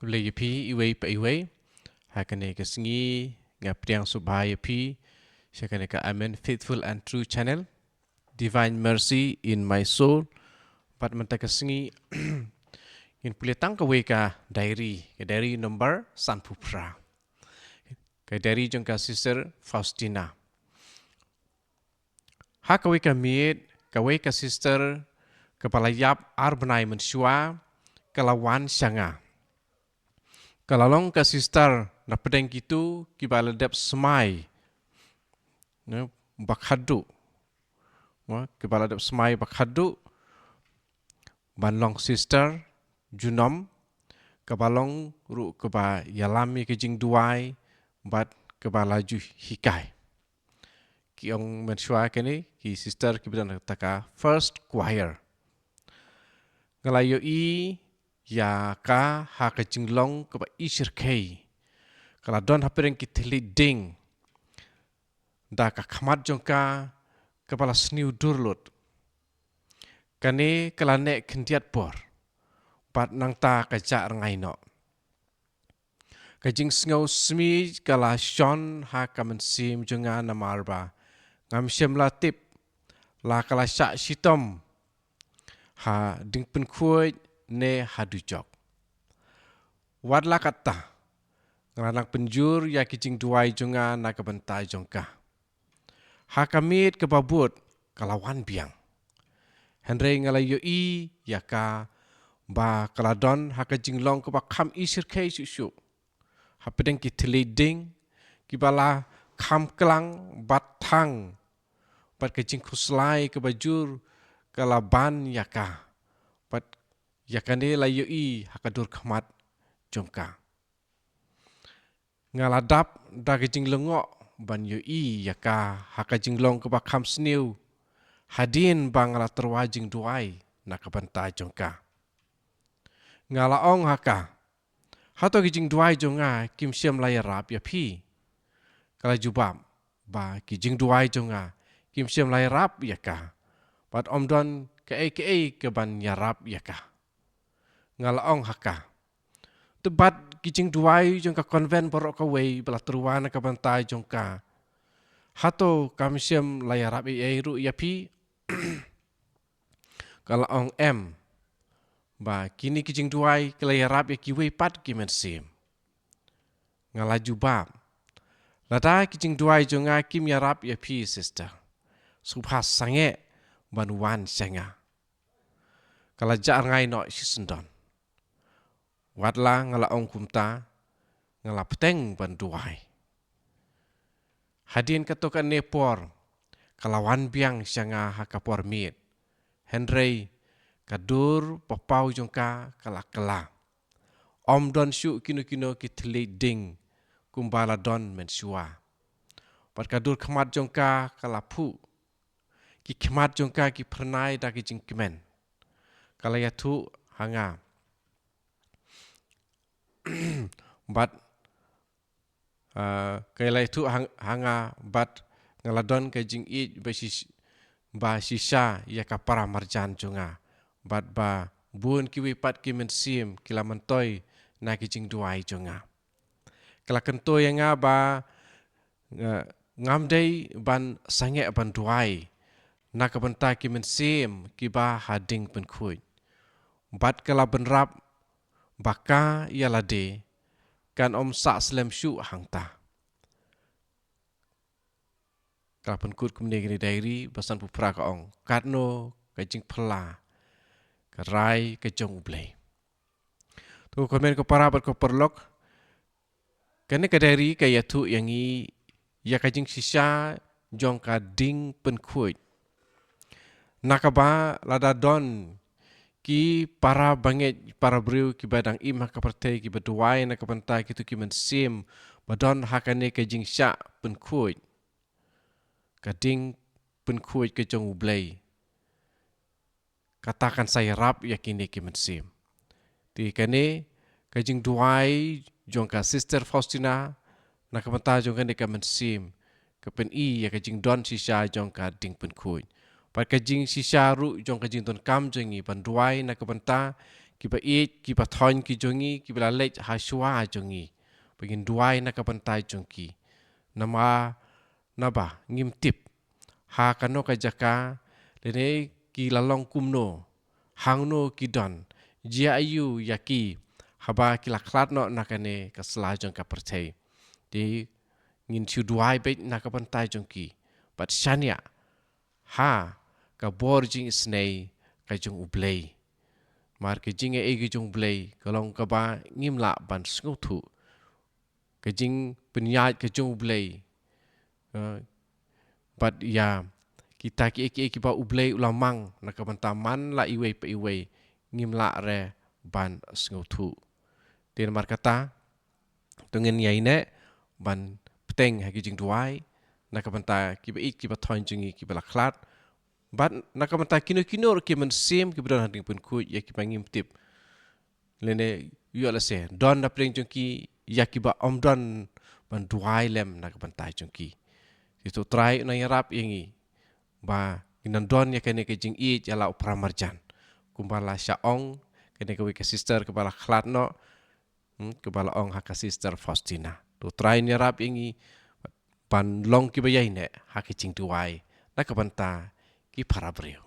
le yapi iwe pa iwe hakane ka singi ngapriang subhaya pi shakane ka amen faithful and true channel divine mercy in my soul pat manta ka singi in pule tang ka we ka diary number sanpupra ka diary jong ka sister Faustina ha ka we ka miet ka we ka sister kepala yap arbenai mensua kalawan syanga kalalong ka sister na pedeng kitu kibala dep semai ne bakhadu kibala dep semai bakhadu banlong sister junom kabalong ru keba yalami ke jing duai bat kebala ju hikai ki ong mensua kene ki sister kibidan taka first choir ngalayo i ya ka ha ka jinglong ka ba isir kei kala don hapering ki thili ding da ka khamat jongka kepala sniu durlut kane kala ne khindiat por pat nang ta ka ja rangai no ka jing sngo smi kala shon ha ka men sim jonga na marba ngam shem la tip la kala sha shitom ha ding pen khuoi ne hadu jok wat la kata ngalang penjur ya kijing duai jonga na ka bentai jongka ha kamit ke babut kalawan biang henry ngalayo i ya ka ba kaladon ha ka jinglong ke ba kham isir kei su ha pedeng ki tleding ki bala kham klang batang pat ke jing khuslai ke bajur kalaban ya ka pat yakane layo i hakadur khmat jongka ngaladap da kijing lengo ban yo i yaka hakajing long ke bakham sniu hadin bangala terwajing duai na kabanta jongka ngalaong haka hato kijing duai jonga kim siam layarap ya pi kala jubam ba kijing duai jonga kim siam layarap yaka pat omdon ke ban yarap yaka ngalaong haka tebat kijing duai jongka konven borok ka wei bela teruana ka bantai jongka hato kamsiam layarap ru yapi ngalaong em ba kini kijing duai ke layarap ki wei pat ki mensim ngalaju bab lada kijing duai jonga kim yarap yapi sister subhas sange banwan senga kala jar ngai no sisendon watla ngalaong kumta ngalapteng banduai hadin katokan nepor kalawan biang syanga hakapor mit henry kadur papau jongka kala om don syu kino ki tleding kumbala don mensua pat kadur khmat jongka kalapu ki khmat jongka ki pernai da ki jingkemen kala yatu hanga bat kailai tu hanga bat ngaladon ke jing i ba shisha ya kapara marjan junga bat ba bun kiwi pat ki mensim kila mentoy na ki jing duai junga kala kento yang ba ngamdei ban sange ban duai na ka benta ki mensim ki ba hading pen khui bat kala benrap baka yalade kan om sa slem shu hangta kala penkut kumne gini diary basan pupra ka ong katno ka jing phla ka rai ka jong ublei tu komen ko para ko perlok kene ka diary ka yatu yangi ya ka jing sisa jong ka ding penkut nakaba lada don ki para banget para briu ki badang imah ka partai ki beduai na ka pantai ki tu ki mensim badon hakane ka jing sya penkut kading penkut ke jong ublei katakan saya rap yakini ki mensim ti kane ka jing duai jong ka sister Faustina na ka pantai jong kane ka mensim ka pen i ya ka jing don sisa jong ka ding penkut pat ka jing sisa ru jong ka jing don kam jengi banduai na ka panta kiba it kiba thon ki jongi kiba lech ha shwa jongi begin duai na kapantai jongki nama naba ngim tip ha kano ka jaka lene ki lalong kumno hangno ki don jia ayu yaki haba ki laklat no nakane ka selajong ka percay di ngin chu duai be na kapantai jongki but shania ha ka bor jing snei ka jong ublei mar ke jing e gi jong blei kalong ka ba ngim la ban sngu thu ke jing penyat ke jong ublei but ya kita ki ba ublei ulamang na ka bantaman la iwe pa iwe ngim la re ban sngu thu tin mar kata tungen yai ne ban peteng ha ki jing duai na ka banta ki ba ik ki ba thon jingi ki ba laklat but na ka banta kino ki men sim ki bron handing pun ku ya ki bangim tip lene yu ala se don na preng jongki ya ki ba om don ban duai lem na ka banta jongki itu try na yarap ingi ba inan don ya kene ke jing i ya la pramarjan kumbala syaong kene ke sister ke bala khlat no ke bala ong ha ka sister Faustina tu try ni yarap ingi pan long ki ba yai ne ha ke jing duai na ka banta ki para brio